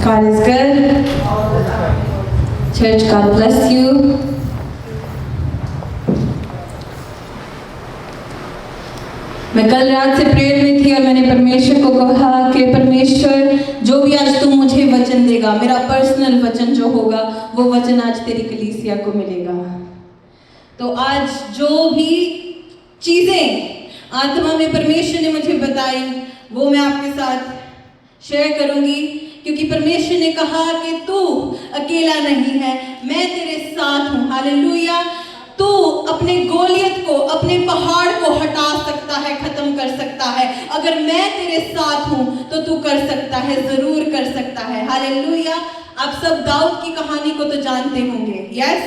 God is good. Church, God bless you. मैं कल रात से प्रेयर में थी और मैंने परमेश्वर को कहा कि परमेश्वर जो भी आज तू मुझे वचन देगा, मेरा पर्सनल वचन जो होगा वो वचन आज तेरी कलीसिया को मिलेगा। तो आज जो भी चीज़ें आत्मा में परमेश्वर ने मुझे बताई वो मैं आपके साथ शेयर करूंगी, क्योंकि परमेश्वर ने कहा कि तू अकेला नहीं है, मैं तेरे साथ हूँ। हालेलुया। तू अपने गोलियत को, अपने पहाड़ को हटा सकता है, खत्म कर सकता है। अगर मैं तेरे साथ हूँ तो तू कर सकता है, जरूर कर सकता है। हालेलुया। आप सब दाऊद की कहानी को तो जानते होंगे। यस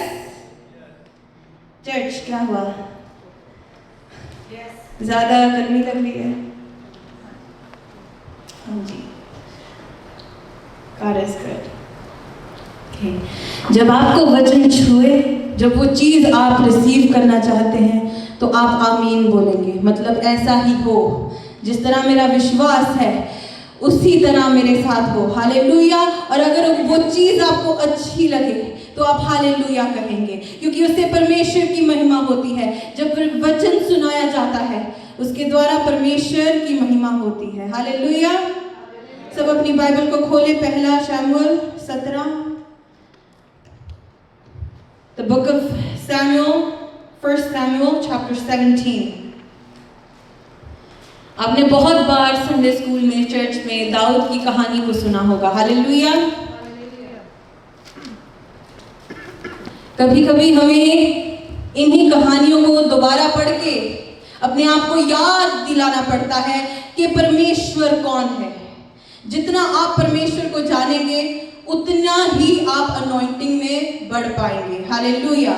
चर्च, क्या हुआ? ज्यादा गर्मी लग रही है? हाँ जी। God is good. Okay. जब आपको वचन छुए, जब वो चीज़ आप रिसीव करना चाहते हैं तो आप आमीन बोलेंगे। मतलब ऐसा ही हो, जिस तरह मेरा विश्वास है उसी तरह मेरे साथ हो। हालेलुया। और अगर वो चीज़ आपको अच्छी लगे तो आप हालेलुया कहेंगे, क्योंकि उससे परमेश्वर की महिमा होती है। जब वचन सुनाया जाता है उसके द्वारा परमेश्वर की महिमा होती है। हालेलुया। सब अपनी बाइबल को खोले, पहला शमूएल 17। The book of Samuel, 1 Samuel chapter 17. आपने बहुत बार संडे स्कूल में, चर्च में दाऊद की कहानी को सुना होगा। हालेलुया। कभी कभी हमें इन्हीं कहानियों को दोबारा पढ़ के अपने आप को याद दिलाना पड़ता है कि परमेश्वर कौन है। जितना आप परमेश्वर को जानेंगे उतना ही आप अनॉइंटिंग में बढ़ पाएंगे। हालेलुया।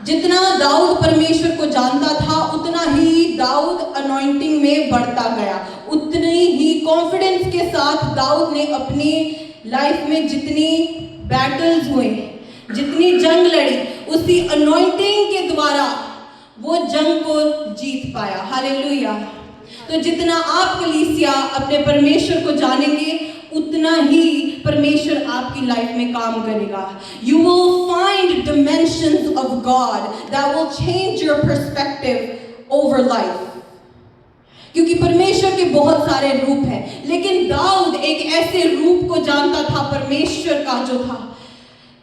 जितना दाऊद परमेश्वर को जानता था उतना ही दाऊद अनॉइंटिंग में बढ़ता गया। उतनी ही कॉन्फिडेंस के साथ दाऊद ने अपनी लाइफ में जितनी बैटल्स हुए, जितनी जंग लड़ी, उसी अनॉइंटिंग के द्वारा वो जंग को जीत पाया। हालेलुया। तो जितना आप कलीसिया अपने परमेश्वर को जानेंगे उतना ही परमेश्वर आपकी लाइफ में काम करेगा। You will find dimensions of God that will change your perspective over life. क्योंकि परमेश्वर के बहुत सारे रूप हैं, लेकिन दाऊद एक ऐसे रूप को जानता था परमेश्वर का जो था,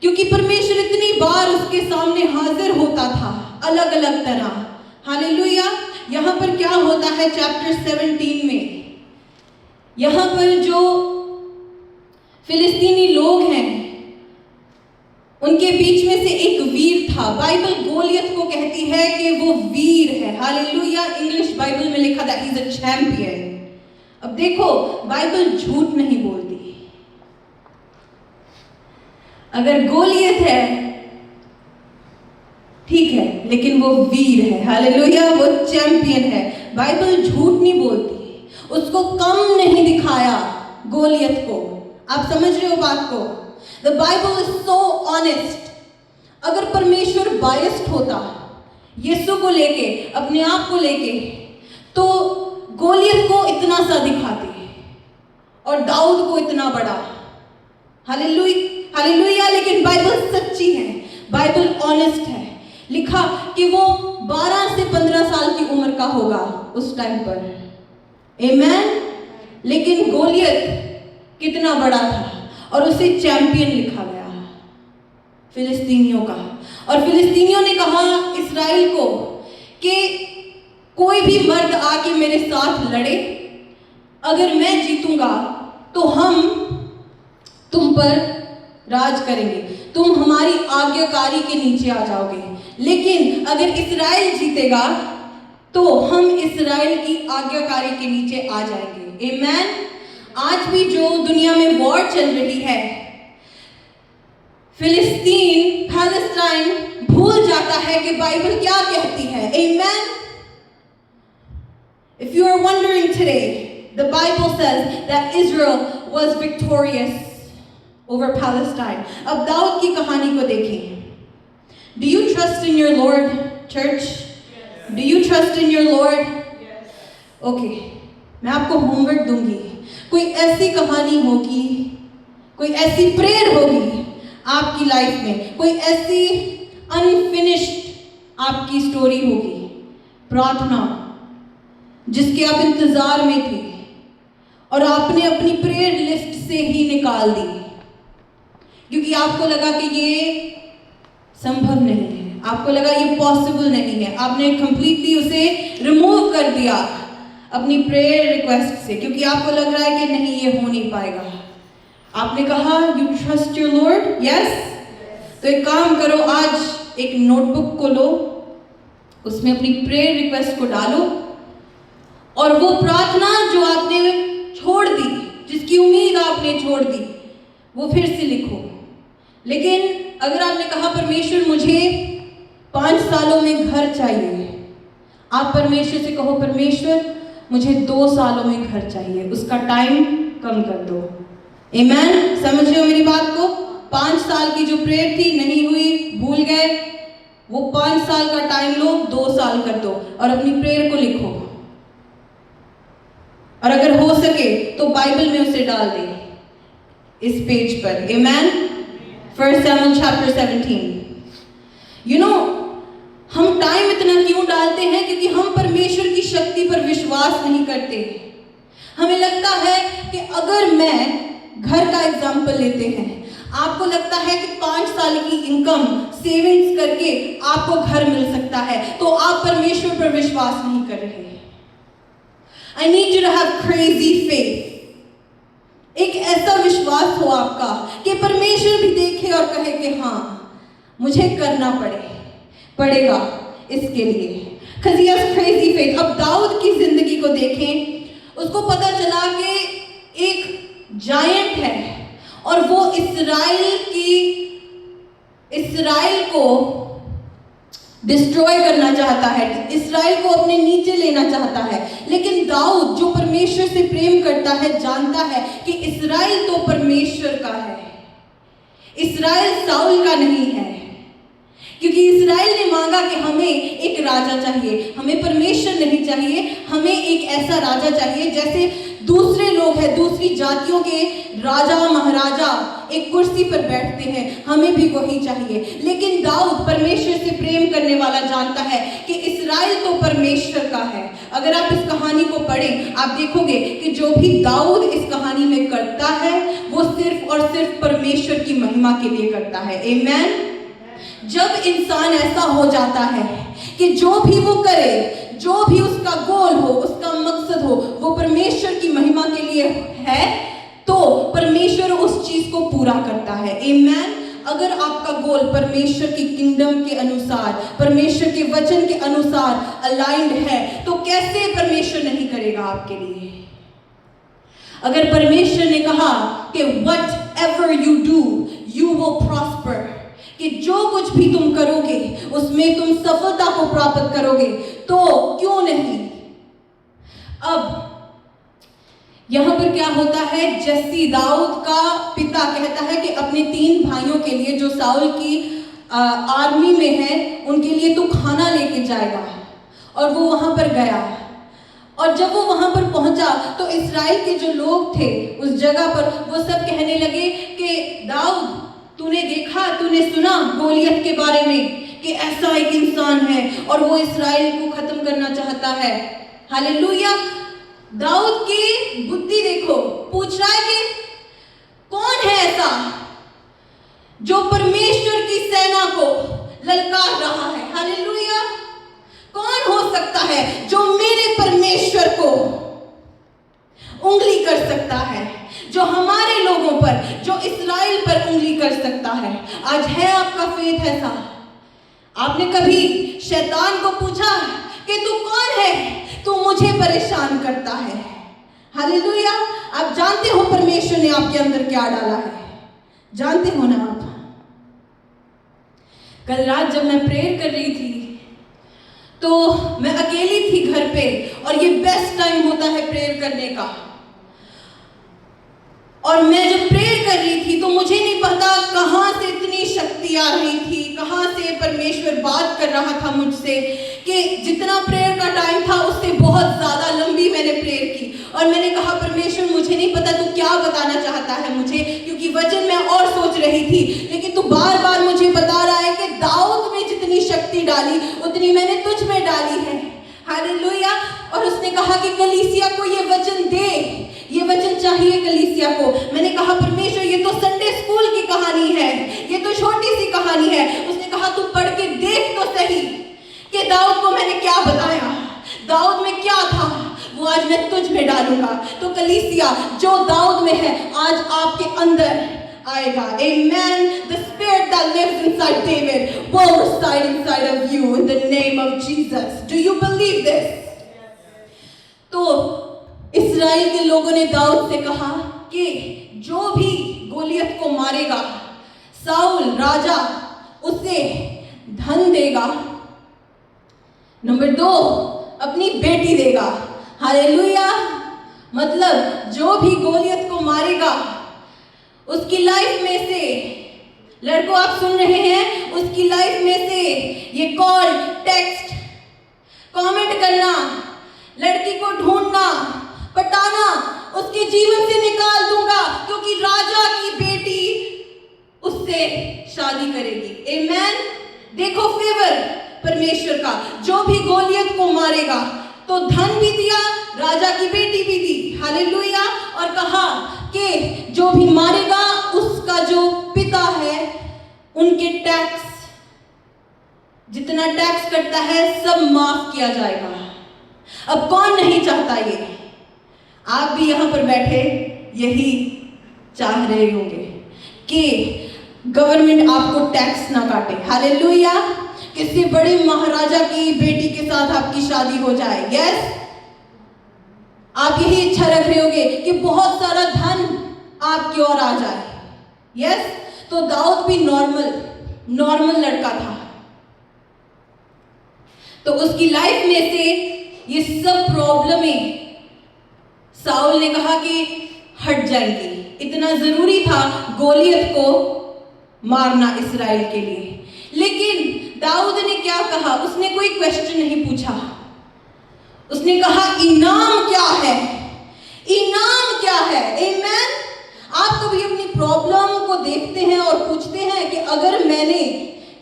क्योंकि परमेश्वर इतनी बार उसके सामने हाजिर होता था अलग अलग तरह। हालेलुया। यहाँ पर क्या होता है चैप्टर 17 में, यहाँ पर जो फिलिस्तीनी लोग हैं उनके बीच में से एक वीर था। बाइबल गोलियत को कहती है कि वो वीर है। हालेलुया। इंग्लिश बाइबल में लिखा था ही इज अ चैंपियन। अब देखो, बाइबल झूठ नहीं बोलती। अगर गोलियत है ठीक है, लेकिन वो वीर है। हालेलुया। वो चैंपियन है। बाइबल झूठ नहीं बोलती, उसको कम नहीं दिखाया गोलियत को। आप समझ रहे हो बात को? The Bible is so honest. अगर परमेश्वर बायस्ड होता यीशु को लेके, अपने आप को लेके, तो गोलियत को इतना सा दिखाती और दाऊद को इतना बड़ा। हालेलुया। लेकिन बाइबल सच्ची है, बाइबल ऑनेस्ट है। लिखा कि वो 12 से 15 साल की उम्र का होगा उस टाइम पर। आमेन। लेकिन गोलियत कितना बड़ा था और उसे चैंपियन लिखा गया फिलिस्तीनियों का। और फिलिस्तीनियों ने कहा इस्राएल को कि कोई भी मर्द आके मेरे साथ लड़े, अगर मैं जीतूंगा तो हम तुम पर राज करेंगे, तुम हमारी आज्ञाकारी के नीचे आ जाओगे। लेकिन अगर इस्राएल जीतेगा तो हम इस्राएल की आज्ञाकारी के नीचे आ जाएंगे। आमेन। आज भी जो दुनिया में वॉर चल रही है, फिलिस्तीन, पैलेस्टाइन भूल जाता है कि बाइबल क्या कहती है। आमेन। If you are wondering today, the Bible says that Israel was victorious over Palestine. अब दाऊद की कहानी को देखें। Do you trust in your Lord, church? Yes. Do you trust in your Lord? Yes. Okay. मैं आपको होमवर्क दूंगी। कोई ऐसी कहानी होगी कोई ऐसी प्रेयर होगी आपकी लाइफ में, कोई ऐसी अनफिनिश्ड आपकी स्टोरी होगी, प्रार्थना जिसके आप इंतजार में थे और आपने अपनी प्रेयर लिस्ट से ही निकाल दी क्योंकि आपको लगा कि ये संभव नहीं है, आपको लगा ये पॉसिबल नहीं है। आपने कंप्लीटली उसे रिमूव कर दिया अपनी प्रेयर रिक्वेस्ट से क्योंकि आपको लग रहा है कि नहीं ये हो नहीं पाएगा। आपने कहा you trust your Lord, yes. तो एक काम करो, आज एक नोटबुक को लो, उसमें अपनी प्रेयर रिक्वेस्ट को डालो और वो प्रार्थना जो आपने छोड़ दी, जिसकी उम्मीद आपने छोड़ दी, वो फिर से लिखो। लेकिन अगर आपने कहा परमेश्वर मुझे 5 सालों में घर चाहिए, आप परमेश्वर से कहो परमेश्वर मुझे 2 सालों में घर चाहिए, उसका टाइम कम कर दो। आमेन, समझ रहे हो मेरी बात को? 5 साल की जो प्रेयर थी नहीं हुई, भूल गए, वो 5 साल का टाइम लो, 2 साल कर दो और अपनी प्रेयर को लिखो। और अगर हो सके तो बाइबल में उसे डाल दे इस पेज पर। आमेन। 1 Samuel chapter 17। यू नो, हम टाइम इतना क्यों डालते हैं? क्योंकि हम परमेश्वर की शक्ति पर विश्वास नहीं करते। हमें लगता है कि अगर मैं घर का एग्जाम्पल लेते हैं, आपको लगता है कि 5 साल की इनकम सेविंग्स करके आपको घर मिल सकता है, तो आप परमेश्वर पर विश्वास नहीं कर रहे। I need you to have crazy faith। एक ऐसा विश्वास हो आपका कि परमेश्वर भी देखे और कहे कि हाँ मुझे करना पड़ेगा इसके लिए। Because he has crazy faith। अब दाऊद की जिंदगी को देखें, उसको पता चला कि एक जायंट है और वो इस्राएल को डिस्ट्रॉय करना चाहता है, इस्राएल को अपने नीचे लेना चाहता है। लेकिन दाऊद जो परमेश्वर से प्रेम करता है, जानता है कि इस्राएल तो परमेश्वर का है, इस्राएल साउल का नहीं है। क्योंकि इस्राएल ने मांगा कि हमें एक राजा चाहिए, हमें परमेश्वर नहीं चाहिए, हमें एक ऐसा राजा चाहिए जैसे दूसरे लोग हैं, दूसरी जातियों के राजा महाराजा एक कुर्सी पर बैठते हैं, हमें भी वही चाहिए। लेकिन दाऊद परमेश्वर से प्रेम करने वाला जानता है कि इस्राएल तो परमेश्वर का है। अगर आप इस कहानी को पढ़ें, आप देखोगे कि जो भी दाऊद इस कहानी में करता है वो सिर्फ और सिर्फ परमेश्वर की महिमा के लिए करता है। आमेन। जब इंसान ऐसा हो जाता है कि जो भी वो करे, जो भी उसका गोल हो, उसका मकसद हो, वो परमेश्वर की महिमा के लिए है, तो परमेश्वर उस चीज को पूरा करता है। आमेन। अगर आपका गोल परमेश्वर की किंगडम के अनुसार, परमेश्वर के वचन के अनुसार अलाइंड है, तो कैसे परमेश्वर नहीं करेगा आपके लिए? अगर परमेश्वर ने कहा कि whatever you do you will prosper, कि जो कुछ भी तुम करोगे उसमें तुम सफलता को प्राप्त करोगे, तो क्यों नहीं? अब यहां पर क्या होता है, जस्सी दाऊद का पिता कहता है कि अपने 3 भाइयों के लिए जो साउल की आर्मी में है, उनके लिए तू खाना लेके जाएगा। और वो वहां पर गया, और जब वो वहां पर पहुंचा तो इस्राएल के जो लोग थे उस जगह पर, वो सब कहने लगे कि दाऊद, तूने देखा, तूने सुना गोलियत के बारे में कि ऐसा एक इंसान है और वो इस्राएल को खत्म करना चाहता है। हालेलुया। दाऊद की बुद्धि देखो, पूछ रहा है कि कौन है ऐसा जो परमेश्वर की सेना को ललकार रहा है। हालेलुया। कौन हो सकता है जो मेरे परमेश्वर को उंगली कर सकता है, जो हमारे लोगों पर, जो इस्राएल पर उंगली कर सकता है? आज है आपका फेथ ऐसा? आपने कभी शैतान को पूछा कि तू कौन है, तू मुझे परेशान करता है? हालेलुया। आप जानते हो परमेश्वर ने आपके अंदर क्या डाला है, जानते हो ना आप? कल रात जब मैं प्रेयर कर रही थी तो मैं अकेली थी घर पे, और ये बेस्ट टाइम होता है प्रेयर करने का। और मैं जब प्रेयर कर रही थी तो मुझे नहीं पता कहां से इतनी शक्ति आ रही थी, कहां से परमेश्वर बात कर रहा था मुझसे, कि जितना प्रेयर का टाइम था उससे बहुत ज्यादा लंबी मैंने प्रेयर की। और मैंने कहा परमेश्वर, मुझे नहीं पता तू क्या बताना चाहता है मुझे, क्योंकि वचन रही थी, लेकिन तू बार बार मुझे बता रहा है कि दाऊद में जितनी शक्ति डाली उतनी मैंने तुझ में डाली है। हालेलुया। और उसने कहा कि कलीसिया को ये वचन दे, ये वचन चाहिए कलीसिया को। मैंने कहा परमेश्वर ये तो संडे स्कूल की कहानी है, ये तो छोटी सी कहानी है। उसने कहा तू पढ़ के देख तो सही कि दाऊद को मैंने क्या बताया, दाऊद में क्या था, वो आज मैं तुझ में डालूंगा। तो कलीसिया जो दाऊद में है आज आपके अंदर आएगा। Amen. The spirit that lives inside David will reside inside of you in the name of Jesus. Do you believe this? तो इस्राएल के लोगों ने दाऊद से कहा कि जो भी गोलियत को मारेगा, साउल राजा उसे धन देगा। नंबर 2, अपनी बेटी देगा। हालेलुया। मतलब जो भी गोलियत को मारेगा उसकी लाइफ में से, लड़कों आप सुन रहे हैं, उसकी लाइफ में से ये कॉल, टेक्स्ट, कमेंट करना, लड़की को ढूंढना, पटाना उसके जीवन से निकाल दूंगा, क्योंकि राजा की बेटी उससे शादी करेगी। आमेन। देखो फेवर परमेश्वर का, जो भी गोलियत को मारेगा तो धन भी दिया, राजा की बेटी भी दी। हालेलुया। और कहा कि जो भी मारेगा उसका जो पिता है उनके टैक्स, जितना टैक्स कटता है सब माफ किया जाएगा। अब कौन नहीं चाहता ये? आप भी यहां पर बैठे यही चाह रहे होंगे कि गवर्नमेंट आपको टैक्स ना काटे। हालेलुया। किसी बड़े महाराजा की बेटी के साथ आपकी शादी हो जाए। यस, आप यही इच्छा रख रहे होंगे कि बहुत सारा धन आपकी ओर आ जाए। यस, तो दाऊद भी नॉर्मल लड़का था, तो उसकी लाइफ में से ये सब प्रॉब्लमें साउल ने कहा कि हट जाएंगी। इतना जरूरी था गोलियत को मारना इस्राएल के लिए। लेकिन दाऊद ने क्या कहा? उसने कोई क्वेश्चन नहीं पूछा। उसने कहा इनाम क्या है, इनाम क्या है। आमेन। आप कभी अपनी प्रॉब्लम को देखते हैं और पूछते हैं कि अगर मैंने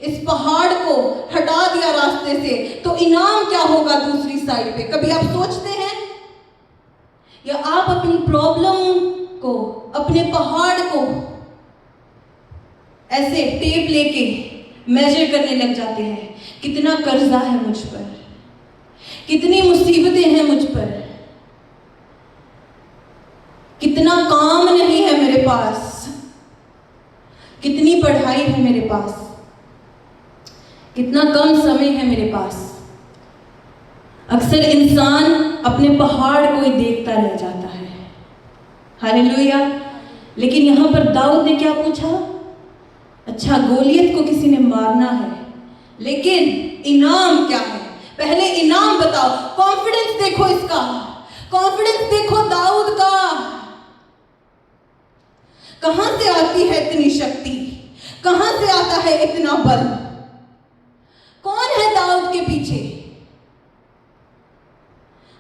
इस पहाड़ को हटा दिया रास्ते से तो इनाम क्या होगा दूसरी साइड पे? कभी आप सोचते हैं? या आप अपनी प्रॉब्लम को, अपने पहाड़ को ऐसे टेप लेके मेजर करने लग जाते हैं? कितना कर्जा है मुझ पर, कितनी मुसीबतें हैं मुझ पर, कितना काम नहीं है मेरे पास, कितनी पढ़ाई है मेरे पास, कितना कम समय है मेरे पास। अक्सर इंसान अपने पहाड़ को ही देखता रह जाता है। हालेलुया। लेकिन यहां पर दाऊद ने क्या पूछा? अच्छा, गोलियत को किसी ने मारना है, लेकिन इनाम क्या है? पहले इनाम बताओ। कॉन्फिडेंस देखो इसका, कॉन्फिडेंस देखो दाऊद का। कहां से आती है इतनी शक्ति, कहां से आता है इतना बल? कौन है दाऊद के पीछे?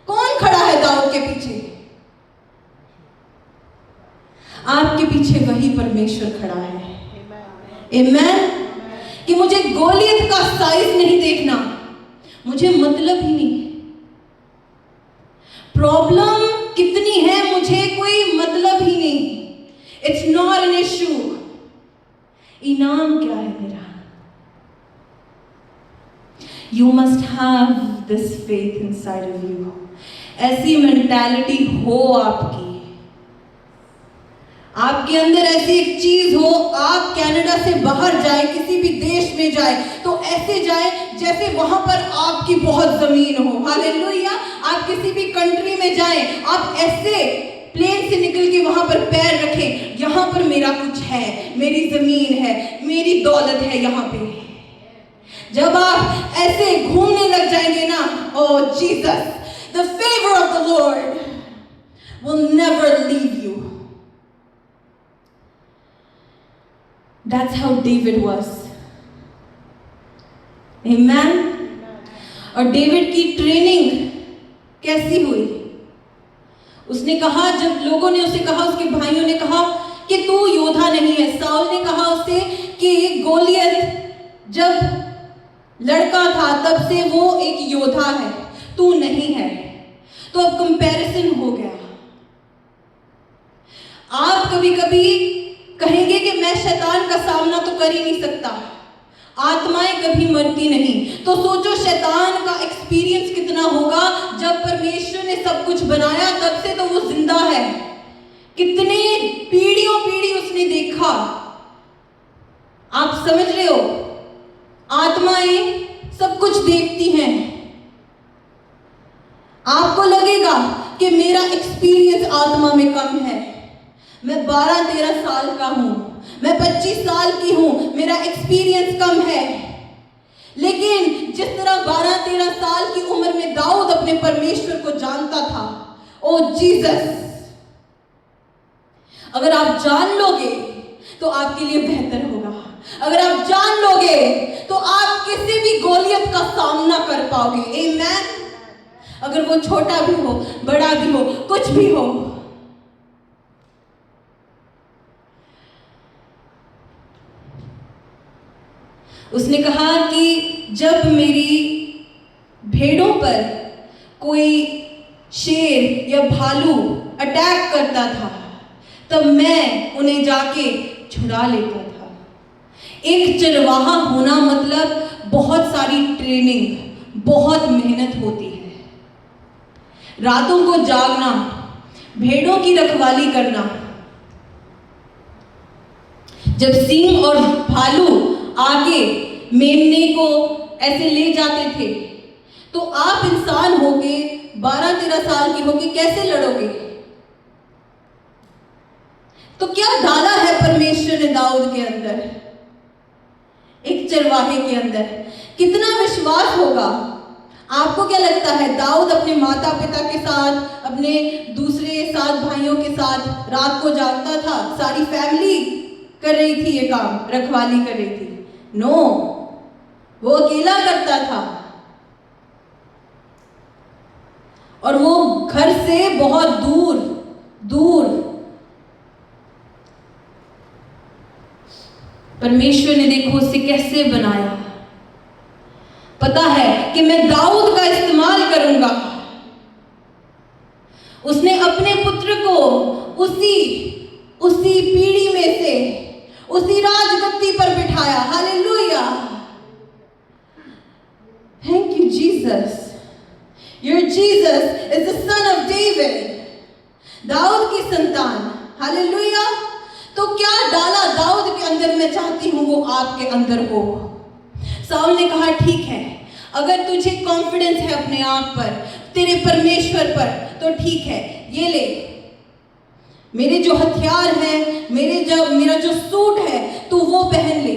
कौन खड़ा है दाऊद के पीछे? आपके पीछे वही परमेश्वर खड़ा है। आमेन। कि मुझे गोलियत का साइज नहीं देखना, मुझे मतलब ही नहीं, प्रॉब्लम कितनी है मुझे कोई मतलब ही नहीं। It's not an issue. इनाम क्या है मेरा? You must have this faith inside of you. ऐसी मेंटालिटी हो आपकी, आपके अंदर ऐसी एक चीज हो। आप कनाडा से बाहर जाए, किसी भी देश में जाए तो ऐसे जाए जैसे वहां पर आपकी बहुत जमीन हो। हालेलुया। आप किसी भी कंट्री में जाए, आप ऐसे प्लेन से निकल के वहां पर पैर रखें, यहां पर मेरा कुछ है, मेरी जमीन है, मेरी दौलत है यहां पे। जब आप ऐसे घूमने लग जाएंगे ना, oh Jesus, the favour of the Lord will never leave you. That's how David was. Amen. और डेविड की ट्रेनिंग कैसी हुई? उसने कहा, जब लोगों ने उसे कहा, उसके भाइयों ने कहा कि तू योद्धा नहीं है। साउल ने कहा उससे कि गोलियत जब लड़का था तब से वो एक योद्धा है, तू नहीं है। तो अब कंपैरिजन हो गया। आप कभी कभी कहेंगे कि मैं शैतान का सामना तो कर ही नहीं सकता, आत्माएं कभी मरती नहीं। तो सोचो शैतान का एक्सपीरियंस कितना होगा जब परमेश्वर ने सब कुछ बनाया तब से तो वो जिंदा है। कितने पीढ़ियों पीढ़ी उसने देखा। आप समझ रहे हो, आत्माएं सब कुछ देखती हैं। आपको लगेगा कि मेरा एक्सपीरियंस आत्मा में कम है, मैं 12-13 साल का हूं, मैं 25 साल की हूं, मेरा एक्सपीरियंस कम है। लेकिन जिस तरह 12-13 साल की उम्र में दाऊद अपने परमेश्वर को जानता था, ओ जीसस, अगर आप जान लोगे तो आपके लिए बेहतर होगा। अगर आप जान लोगे तो आप किसी भी गोलियत का सामना कर पाओगे। आमीन। अगर वो छोटा भी हो, बड़ा भी हो, कुछ भी हो। उसने कहा कि जब मेरी भेड़ों पर कोई शेर या भालू अटैक करता था तब मैं उन्हें जाके छुड़ा लेता था। एक चरवाहा होना मतलब बहुत सारी ट्रेनिंग, बहुत मेहनत होती है। रातों को जागना, भेड़ों की रखवाली करना। जब सिंह और भालू आके मेमने को ऐसे ले जाते थे तो आप इंसान होगे, 12-13 साल की होगे, कैसे लड़ोगे? तो क्या डाला है परमेश्वर ने दाऊद के अंदर, एक चरवाहे के अंदर? कितना विश्वास होगा? आपको क्या लगता है दाऊद अपने माता पिता के साथ, अपने दूसरे 7 भाइयों के साथ रात को जागता था? सारी फैमिली कर रही थी ये काम, रखवाली कर रही थी? नो, वो अकेला करता था। और वो घर से बहुत दूर दूर। परमेश्वर ने देखो उसे कैसे बनाया। पता है कि मैं दाऊद का इस्तेमाल करूंगा। उसने अपने पुत्र को उसी पीढ़ी में से उसी राजगद्दी पर बिठाया। Hallelujah, thank you Jesus. Your Jesus is the son of David, दाऊद की संतान। हालेलुया। तो क्या डाला दाऊद के अंदर, मैं चाहती हूं वो आपके अंदर हो। साउल ने कहा ठीक है, अगर तुझे कॉन्फिडेंस है अपने आप पर, तेरे परमेश्वर पर, तो ठीक है, ये ले मेरे जो हथियार हैं, मेरा जो सूट है, तू वो पहन ले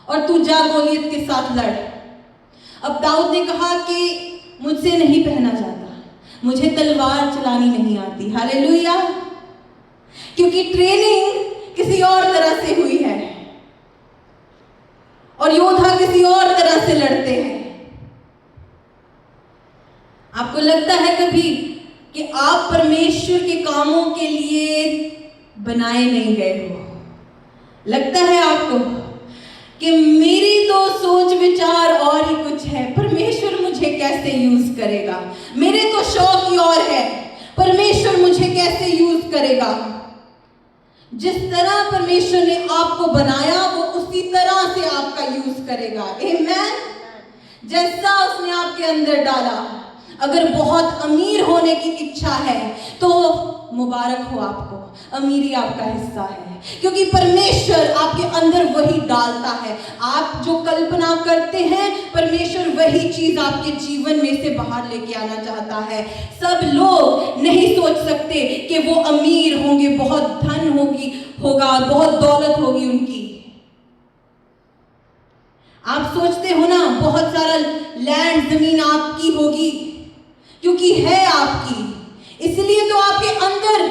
और तू जा गोलियत के साथ लड़। अब दाऊद ने कहा कि मुझसे नहीं पहना जाता, मुझे तलवार चलानी नहीं आती। हालेलुया। क्योंकि ट्रेनिंग किसी और तरह से हुई है और योद्धा किसी और तरह से लड़ते हैं। आपको लगता है कभी कि आप परमेश्वर के कामों के लिए बनाए नहीं गए हो? लगता है आपको कि मेरी तो सोच विचार और ही कुछ है, परमेश्वर मुझे कैसे यूज करेगा? मेरे तो शौक ही और है, परमेश्वर मुझे कैसे यूज करेगा? जिस तरह परमेश्वर ने आपको बनाया वो उसी तरह से आपका यूज करेगा। आमीन। जैसा उसने आपके अंदर डाला। अगर बहुत अमीर होने की इच्छा है तो मुबारक हो आपको, अमीरी आपका हिस्सा है, क्योंकि परमेश्वर आपके अंदर वही डालता है। आप जो कल्पना करते हैं, परमेश्वर वही चीज आपके जीवन में से बाहर लेके आना चाहता है। सब लोग नहीं सोच सकते कि वो अमीर होंगे, बहुत धन होगा, बहुत दौलत होगी उनकी। आप सोचते हो ना बहुत सारा लैंड, जमीन आपकी होगी, क्योंकि है आपकी, इसलिए तो आपके अंदर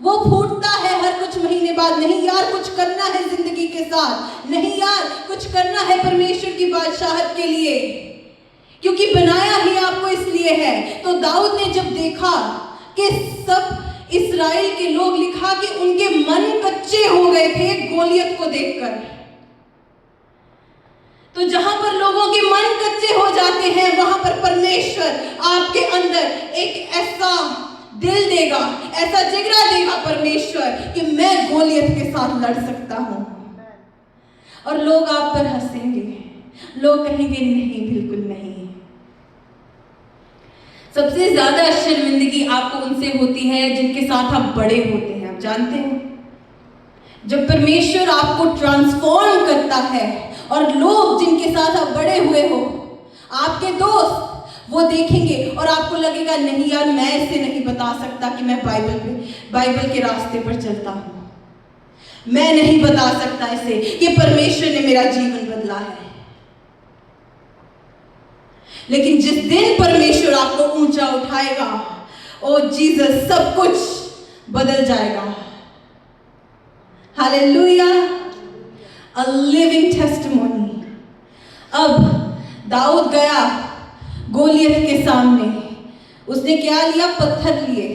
वो फूटता है हर कुछ महीने बाद। नहीं यार कुछ करना है जिंदगी के साथ, नहीं यार कुछ करना है परमेश्वर की बादशाहत के लिए, क्योंकि बनाया ही आपको इसलिए है। तो दाऊद ने जब देखा कि सब इस्राएल के लोग, लिखा कि उनके मन कच्चे हो गए थे गोलियत को देखकर। तो जहां पर लोगों के मन कच्चे हो जाते हैं, वहां पर परमेश्वर आपके अंदर एक ऐसा दिल देगा, ऐसा जिगरा देगा परमेश्वर कि मैं गोलियत के साथ लड़ सकता हूं। और लोग आप पर हंसेंगे, लोग कहेंगे नहीं, बिल्कुल नहीं। सबसे ज्यादा शर्मिंदगी आपको उनसे होती है जिनके साथ आप बड़े होते हैं। आप जानते हो, जब परमेश्वर आपको ट्रांसफॉर्म करता है और लोग जिनके साथ आप बड़े हुए हो, आपके दोस्त, वो देखेंगे और आपको लगेगा नहीं यार, मैं इसे नहीं बता सकता कि मैं बाइबल के रास्ते पर चलता हूं। मैं नहीं बता सकता इसे कि परमेश्वर ने मेरा जीवन बदला है। लेकिन जिस दिन परमेश्वर आपको ऊंचा उठाएगा, ओ जीसस, सब कुछ बदल जाएगा। Hallelujah, a living testimony. अब दाऊद गया गोलियत के सामने। उसने क्या लिया? पत्थर लिए,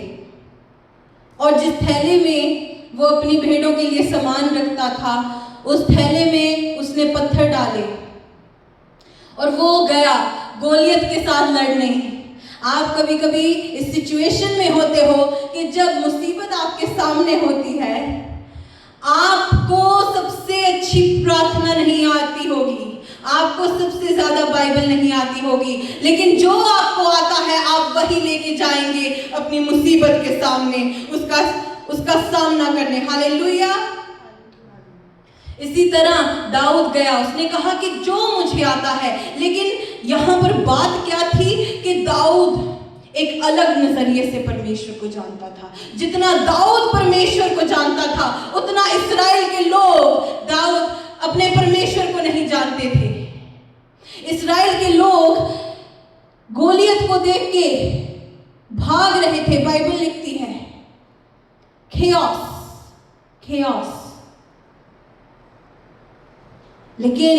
और जिस थैले में वो अपनी भेड़ों के लिए सामान रखता था, उस थैले में उसने पत्थर डाले और वो गया गोलियत के साथ लड़ने। आप कभी कभी इस सिचुएशन में होते हो कि जब मुसीबत आपके सामने होती है, आपको सबसे अच्छी प्रार्थना नहीं आती होगी, आपको सबसे ज्यादा बाइबल नहीं आती होगी, लेकिन जो आपको आता है आप वही लेके जाएंगे अपनी मुसीबत के सामने, उसका सामना करने। हालेलुया। इसी तरह दाऊद गया, उसने कहा कि जो मुझे आता है। लेकिन यहां पर बात क्या थी कि दाऊद एक अलग नजरिए से परमेश्वर को जानता था। जितना दाऊद परमेश्वर को जानता था, उतना इस्राएल के लोग दाऊद अपने परमेश्वर को नहीं जानते थे। इस्राएल के लोग गोलियत को देख के भाग रहे थे। बाइबल लिखती है खेओस। लेकिन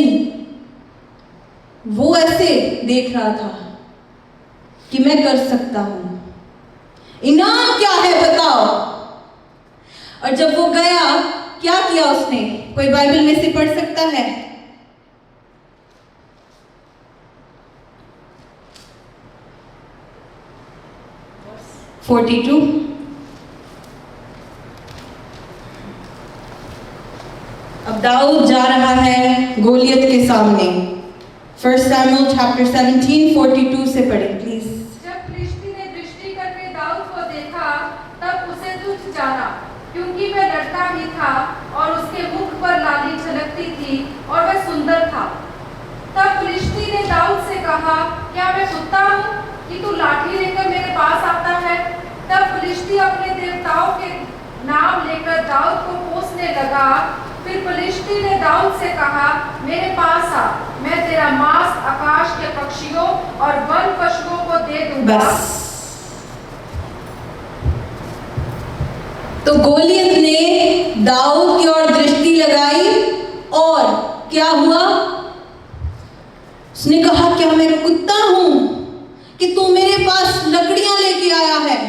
वो ऐसे देख रहा था कि मैं कर सकता हूं, इनाम क्या है बताओ। और जब वो गया, क्या किया उसने? कोई बाइबल में से पढ़ सकता है? Verse 42। अब दाऊद जा रहा है गोलियत के सामने। 1 Samuel chapter 17 42 से पढ़ें प्लीज। जब फिलिस्ती ने दृष्टि करके दाऊद को देखा, तब उसे तुच्छ जाना, क्योंकि वह लड़का ही था और उसके मुख पर लाली झलकती थी और वह सुंदर था। तब फिलिस्ती ने दाऊद से कहा, क्या मैं कुत्ता हूँ कि तू लाठी लेकर मेरे पास आता है? तब फिलिस्ती अपने देवताओं के नाम लेकर दाऊद को कोसने लगा। फिर फिलिस्ती ने दाऊद से कहा, मेरे पास आ, मैं तेरा मांस आकाश के पक्षियों और वन पशुओं को दे दूंगा। बस। तो गोलियत ने दाऊद की ओर दृष्टि लगाई और क्या हुआ? उसने कहा, क्या मैं कुत्ता हूं कि तू मेरे पास लकड़ियां लेके आया है?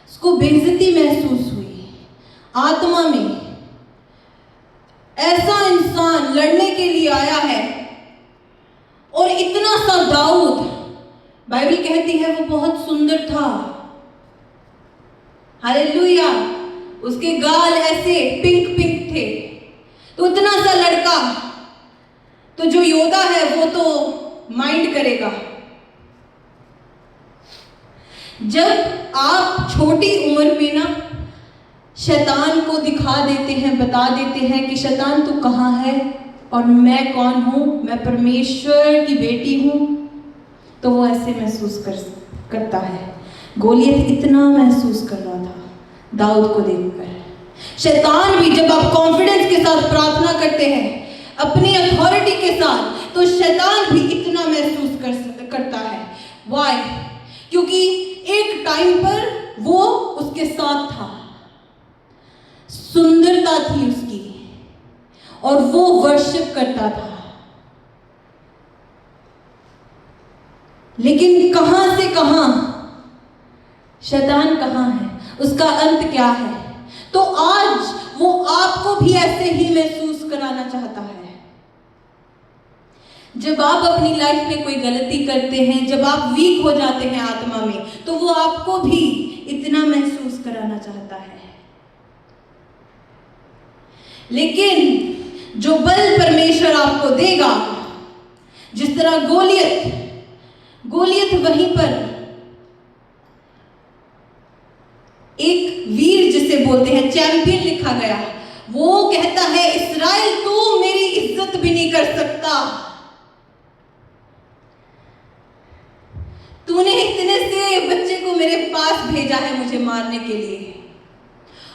उसको बेइज्जती महसूस हुई आत्मा में। ऐसा इंसान लड़ने के लिए आया है, और इतना सा दाऊद, बाइबल कहती है वो बहुत सुंदर था। हालेलुया। उसके गाल ऐसे पिंक पिंक थे। तो इतना सा लड़का, तो जो योद्धा है वो तो माइंड करेगा। जब आप छोटी उम्र में ना शैतान को दिखा देते हैं, बता देते हैं कि शैतान तू कहाँ है और मैं कौन हूँ, मैं परमेश्वर की बेटी हूँ, तो वो ऐसे महसूस करता है। गोलियत इतना महसूस कर रहा था दाऊद को देखकर। शैतान भी, जब आप कॉन्फिडेंस के साथ प्रार्थना करते हैं, अपनी अथॉरिटी के साथ, तो शैतान भी इतना महसूस करता है। वाई? क्योंकि एक टाइम पर वो उसके साथ था, सुंदरता थी उसकी, और वो वर्शिप करता था। लेकिन कहां से कहां शैतान कहां है? उसका अंत क्या है। तो आज वो आपको भी ऐसे ही महसूस कराना चाहता है। जब आप अपनी लाइफ में कोई गलती करते हैं, जब आप वीक हो जाते हैं आत्मा में, तो वो आपको भी इतना महसूस कराना चाहता है। लेकिन जो बल परमेश्वर आपको देगा, जिस तरह गोलियत वहीं पर एक वीर जिसे बोलते हैं चैंपियन लिखा गया, वो कहता है इस्राएल तू मेरी इज्जत भी नहीं कर सकता, तूने इतने से बच्चे को मेरे पास भेजा है मुझे मारने के लिए।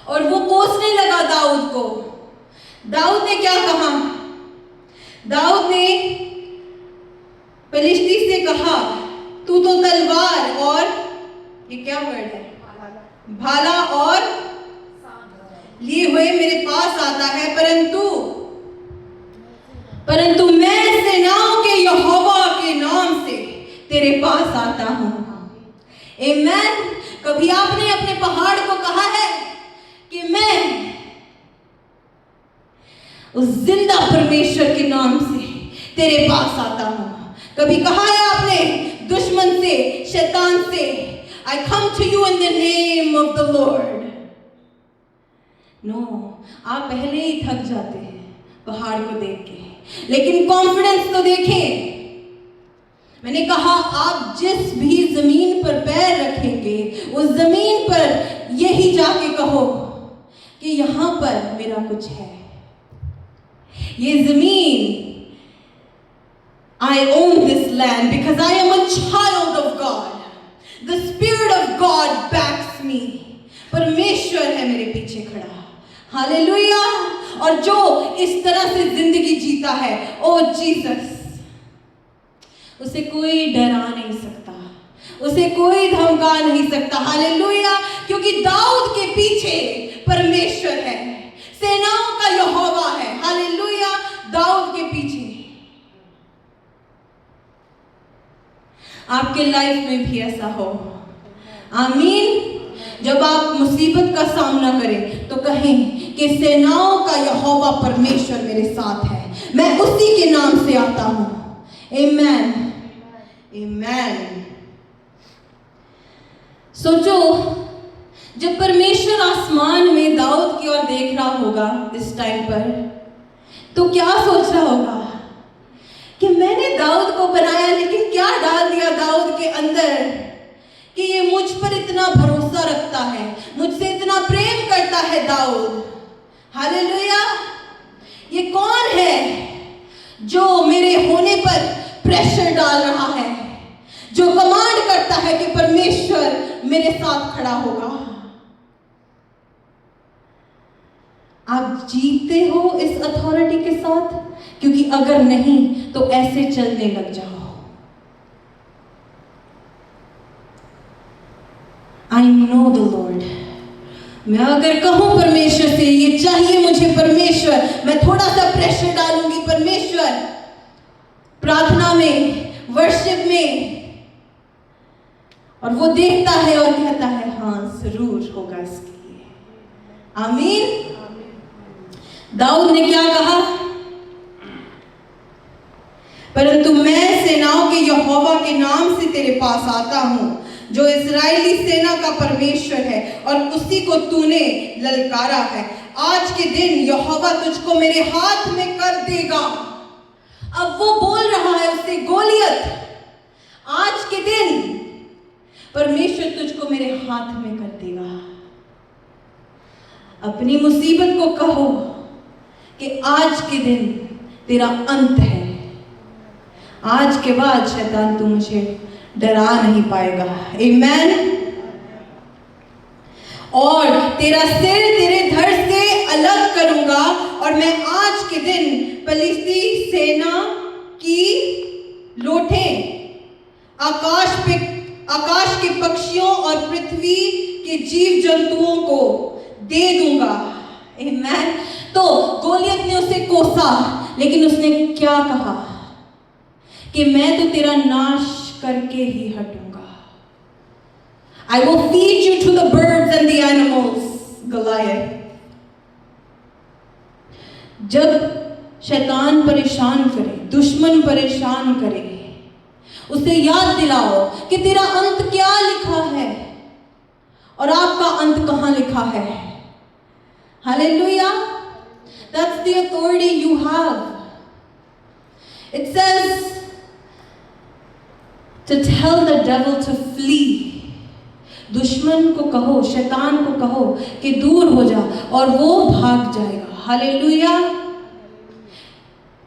और वो कोसने लगा दाऊद को। दाऊद ने क्या कहा? दाऊद ने फिलिस्ती से कहा तू तो तलवार और ये क्या वर्ड है, भाला और लिए हुए मेरे पास आता है, परंतु मैं सेनाओं के यहोवा के नाम से तेरे पास आता हूं। आमीन। कभी आपने अपने पहाड़ को कहा है कि मैं उस जिंदा परमेश्वर के नाम से तेरे पास आता हूं? कभी कहा है आपने दुश्मन से, शैतान से, I come to you in the name of the Lord? No, आप पहले ही थक जाते हैं पहाड़ को देख के, लेकिन कॉन्फिडेंस तो देखें। मैंने कहा आप जिस भी जमीन पर पैर रखेंगे उस जमीन पर यही जाके कहो कि यहां पर मेरा कुछ है, ये जमीन, I own this land because I am a child of God. The Spirit of God backs me. परमेश्वर है मेरे पीछे खड़ा। हालेलुया। और जो इस तरह से जिंदगी जीता है, ओ जीसस, उसे कोई डरा नहीं सकता, उसे कोई धमका नहीं सकता। हालेलुया। क्योंकि दाऊद के पीछे परमेश्वर है, सेनाओं का यहोवा है। हालेलुया। दाऊद के पीछे। आपके लाइफ में भी ऐसा हो। आमीन। जब आप मुसीबत का सामना करें तो कहें कि सेनाओं का यहोवा परमेश्वर मेरे साथ है, मैं उसी के नाम से आता हूं। आमीन। आमीन। सोचो, जब परमेश्वर आसमान में दाऊद की ओर देख रहा होगा इस टाइम पर, तो क्या सोच रहा होगा कि मैंने दाऊद को बनाया, लेकिन क्या डाल दिया दाऊद के अंदर कि ये मुझ पर इतना भरोसा रखता है, मुझसे इतना प्रेम करता है दाऊद। हालेलुया। ये कौन है जो मेरे होने पर प्रेशर डाल रहा है, जो कमांड करता है कि परमेश्वर मेरे साथ खड़ा होगा। आप जीते हो इस अथॉरिटी के साथ, क्योंकि अगर नहीं तो ऐसे चलने लग जाओ। I know the Lord. मैं अगर कहूं परमेश्वर से ये चाहिए मुझे परमेश्वर, मैं थोड़ा सा प्रेशर डालूंगी परमेश्वर, प्रार्थना में, वर्शिप में, और वो देखता है और कहता है हाँ जरूर होगा इसके लिए। आमीन। दाऊद ने क्या कहा? परंतु मैं सेनाओं के यहोवा के नाम से तेरे पास आता हूं, जो इस्राएली सेना का परमेश्वर है, और उसी को तूने ललकारा है। आज के दिन यहोवा तुझको मेरे हाथ में कर देगा। अब वो बोल रहा है उससे, गोलियत, आज के दिन परमेश्वर तुझको मेरे हाथ में कर देगा। अपनी मुसीबत को कहो कि आज के दिन तेरा अंत है, आज के बाद शैतान तू मुझे डरा नहीं पाएगा। आमीन। और तेरा सिर तेरे धड़ से अलग करूंगा, और मैं आज के दिन फिलिस्ती सेना की लोठें आकाश के पक्षियों और पृथ्वी के जीव जंतुओं को दे दूंगा। आमीन। तो गोलियत ने उसे कोसा, लेकिन उसने क्या कहा कि मैं तो तेरा नाश करके ही हटूंगा। I will feed you to the birds and the animals. Goliath. जब शैतान परेशान करे, दुश्मन परेशान करे, उसे याद दिलाओ कि तेरा अंत क्या लिखा है और आपका अंत कहाँ लिखा है. Hallelujah. That's the authority you have. It says to tell the devil to flee. दुश्मन को कहो, शैतान को कहो कि दूर हो जा और वो भाग जाएगा. Hallelujah.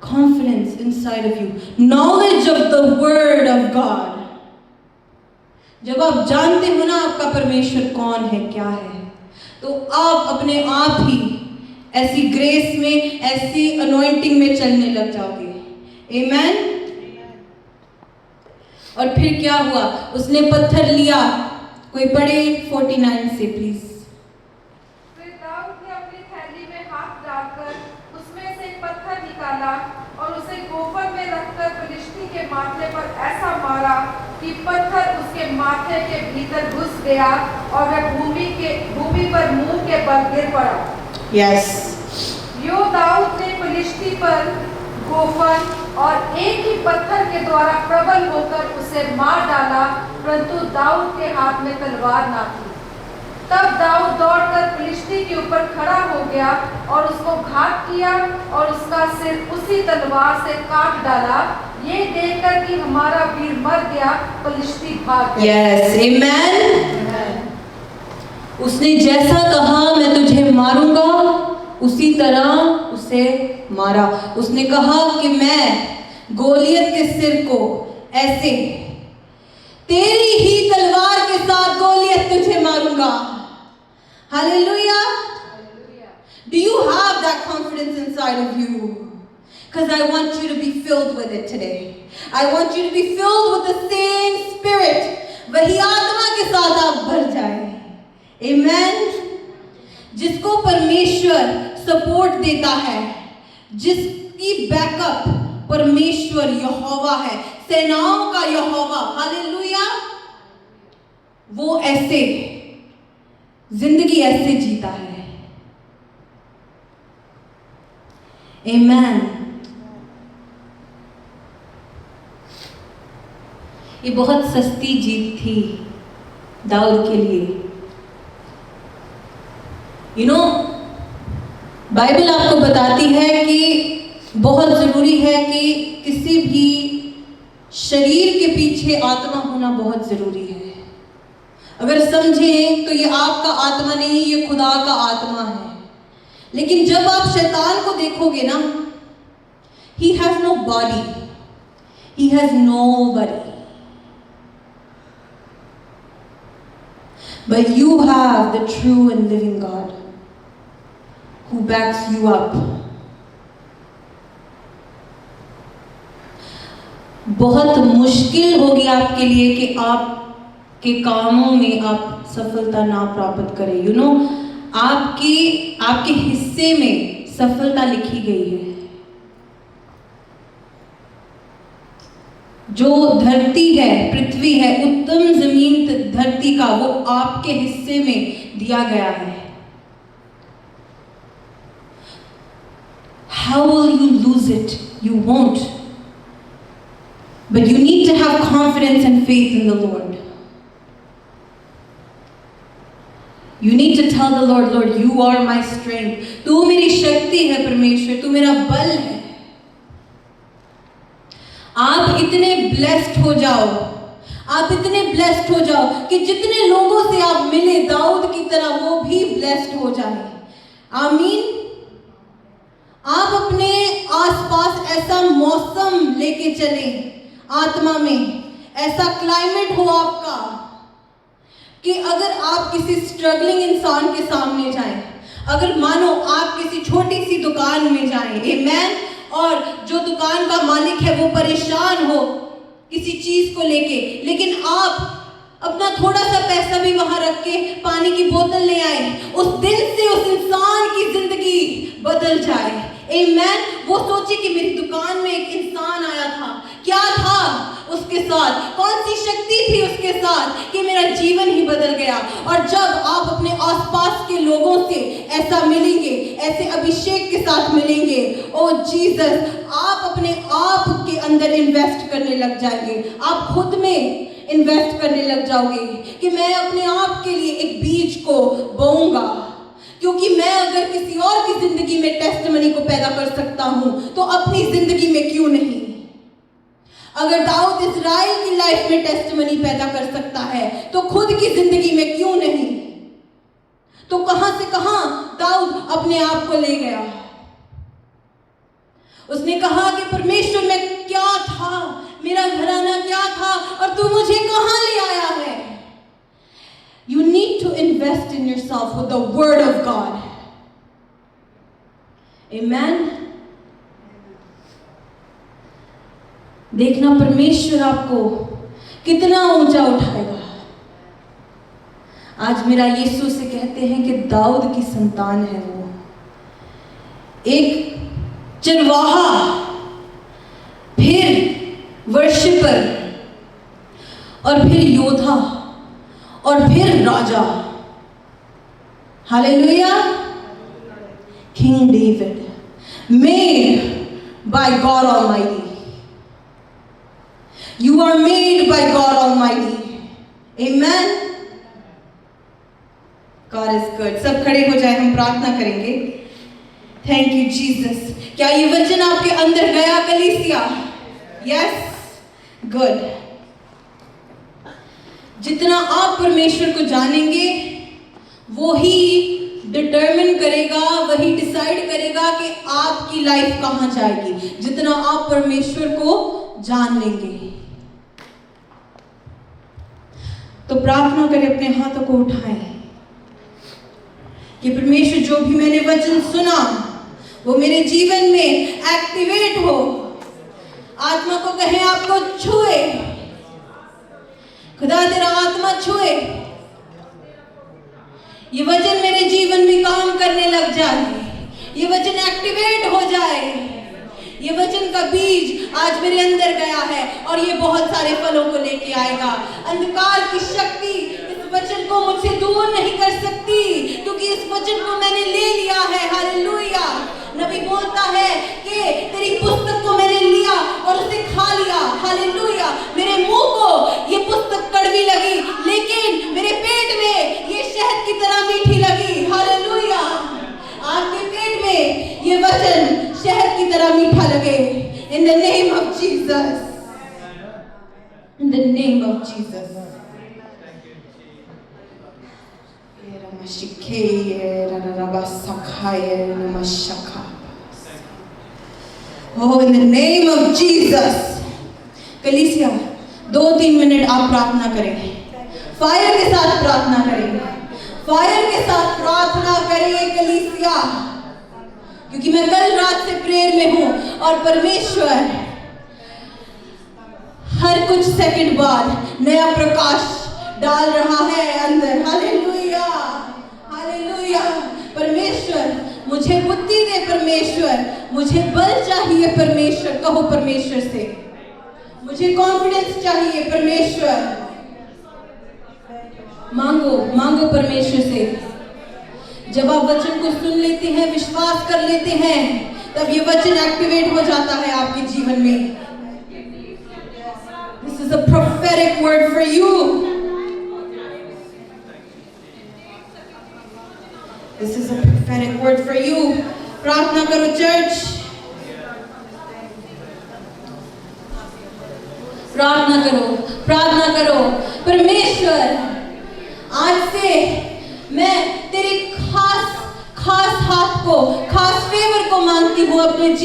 Confidence inside of you. Knowledge of the word of God. जब आप जानते हो ना आपका परमेश्वर कौन है, क्या है, तो आप अपने आप ही ऐसी ग्रेस में, ऐसी अनॉइंटिंग में चलने लग जाओगे. Amen. और फिर क्या हुआ? उसने पत्थर लिया. कोई पढ़े 49 से प्लीज. फिर दाऊद ने अपनी थैली में हाथ डालकर उसमें से एक पत्थर निकाला और उसे गोफन में रखकर फिलिस्ती के माथे पर ऐसा मारा कि पत्थर उसके माथे के भीतर घुस गया और वह भूमि पर मुंह के बल गिर पड़ा. यस. यो दाऊद ने फिलिस्ती पर गोफन और एक ही पत्थर के द्वारा प्रबल होकर उसे मार डाला, परंतु दाऊद के हाथ में तलवार ना थी. तब दाऊद दौड़कर फिलिस्ती के ऊपर खड़ा हो गया और उसको घात किया और उसका सिर उसी तलवार से काट डाला. ये देखकर कि हमारा वीर मर गया, फिलिस्ती भाग गया. यस. आमेन. उसने जैसा कहा मैं तुझे मारूंगा, उसी तरह उसे मारा. उसने कहा कि मैं गोलियत के सिर को ऐसे तेरी ही तलवार के साथ गोलियत तुझे मारूंगा. Hallelujah. Do you have that confidence inside of you? Because I want you to be filled with it today. I want you to be filled with the same spirit. वही आत्मा के साथ आप भर जाए. Amen. जिसको परमेश्वर सपोर्ट देता है, जिसकी बैकअप परमेश्वर यहोवा है, सेनाओं का यहोवा. हालेलुया. वो ऐसे जिंदगी ऐसे जीता है. आमेन. ये बहुत सस्ती जीत थी दाऊद के लिए. बाइबल आपको बताती है कि बहुत जरूरी है कि किसी भी शरीर के पीछे आत्मा होना बहुत जरूरी है. अगर समझें तो ये आपका आत्मा नहीं, ये खुदा का आत्मा है. लेकिन जब आप शैतान को देखोगे ना, he has no body, he has nobody, but you have the true and living God who backs you up. बहुत मुश्किल होगी आपके लिए कि आपके कामों में आप सफलता ना प्राप्त करें. आपके हिस्से में सफलता लिखी गई है. जो धरती है, पृथ्वी है, उत्तम जमीन धरती का, वो आपके हिस्से में दिया गया है. How will you lose it? You won't. But you need to have confidence and faith in the Lord. You need to tell the Lord, Lord, you are my strength. तू मेरी शक्ति है परमेश्वर, तू मेरा बल है. आप इतने ब्लेस्ड हो जाओ, आप इतने ब्लेस्ड हो जाओ कि जितने लोगों से आप मिले दाऊद की तरह वो भी ब्लेस्ड हो जाए. आमीन. आप अपने आसपास ऐसा मौसम लेके चले आत्मा में, ऐसा क्लाइमेट हो आपका कि अगर आप किसी स्ट्रगलिंग इंसान के सामने जाएं, अगर मानो आप किसी छोटी सी दुकान में जाएं, आमेन, और जो दुकान का मालिक है वो परेशान हो किसी चीज को लेके, लेकिन आप अपना थोड़ा सा पैसा भी वहां रख के पानी की बोतल ले आए, उस दिन से उस इंसान की जिंदगी बदल जाए. आमेन। वो सोचे कि मेरी दुकान में एक इंसान आया था, क्या था उसके साथ, कौन सी शक्ति थी उसके साथ कि मेरा जीवन ही बदल गया। और जब आप अपने आसपास के लोगों से ऐसा मिलेंगे, ऐसे अभिषेक के साथ मिलेंगे, ओ जीसस, आप अपने आप के अंदर इन्वेस्ट करने लग जाएंगे। आप खुद में इन्वेस्ट करने लग जाओगे कि मैं अपने आप के लिए एक बीज को बोऊंगा, क्योंकि मैं अगर किसी और की जिंदगी में टेस्टिमनी को पैदा कर सकता हूं तो अपनी जिंदगी में क्यों नहीं। अगर दाऊद इस्राएल की लाइफ में टेस्टिमनी पैदा कर सकता है तो खुद की जिंदगी में क्यों नहीं। तो कहां से कहां दाऊद अपने आप को ले गया। उसने कहा कि परमेश्वर में क्या था, मेरा घराना क्या था और तू मुझे कहां ले आया है। You need to invest in yourself with the word of God. Amen. देखना परमेश्वर आपको कितना ऊंचा उठाएगा। आज मेरा यीशु से कहते हैं कि दाऊद की संतान है वो, एक चरवाहा, फिर वर्शिपर, और फिर योद्धा, और फिर राजा। Hallelujah. King David, made by God almighty. You are made by God almighty. Amen. God is good. सब खड़े हो जाए, हम प्रार्थना करेंगे। Thank you Jesus. क्या ये वचन आपके अंदर गया कलीसिया? Yes, good. जितना आप परमेश्वर को जानेंगे वो ही डिटरमिन करेगा, वही डिसाइड करेगा कि आपकी लाइफ कहां जाएगी। जितना आप परमेश्वर को जान लेंगे। तो प्रार्थना करें, अपने हाथों को उठाएं कि परमेश्वर जो भी मैंने वचन सुना वो मेरे जीवन में एक्टिवेट हो। आत्मा को कहें आपको छुए, खुदा तेरा आत्मा छुए, ये वचन मेरे जीवन में काम करने लग जाए, ये वचन एक्टिवेट हो जाए। ये वचन का बीज आज मेरे अंदर गया है और ये बहुत सारे फलों को लेके आएगा। अंधकार की शक्ति इस वचन को मुझसे दूर नहीं कर सकती, क्योंकि इस वचन को मैंने ले लिया है। हालेलुया। नबी बोलता है कि तेरी पुस्तक को मैंने लिया और उसे खा लिया। हालेलुया। मेरे मुंह को ये पुस्तक कड़वी लगी, लेकिन मेरे पेट में ये शहद की तरह मीठी लगी। हालेलुया। आपके पेट में ये वचन शहद की तरह मीठा लगे। In the name of Jesus. In the name of Jesus. Oh, in the name of Jesus. कलीसिया 2-3 मिनट आप प्रार्थना करें, फायर के साथ प्रार्थना करें, फायर के साथ प्रार्थना करें कलीसिया, क्योंकि मैं कल रात से प्रेयर में हूं और परमेश्वर हर कुछ सेकंड बाद नया प्रकाश डाल रहा है अंदर। Hallelujah, hallelujah. परमेश्वर मुझे बुद्धि दे, परमेश्वर मुझे बल चाहिए, परमेश्वर कहो परमेश्वर से, मुझे कॉन्फिडेंस चाहिए परमेश्वर। मांगो, मांगो परमेश्वर से। जब आप वचन को सुन लेते हैं, विश्वास कर लेते हैं, तब ये वचन एक्टिवेट हो जाता है आपके जीवन में। This is a prophetic word for you. This is a prophetic word for you. प्रार्थना करो चर्च, प्रार्थना करो, प्रार्थना करो। परमेश्वर आज से मैं तेरे खास हाथ को, खास फेवर को मांगती हूँ अपने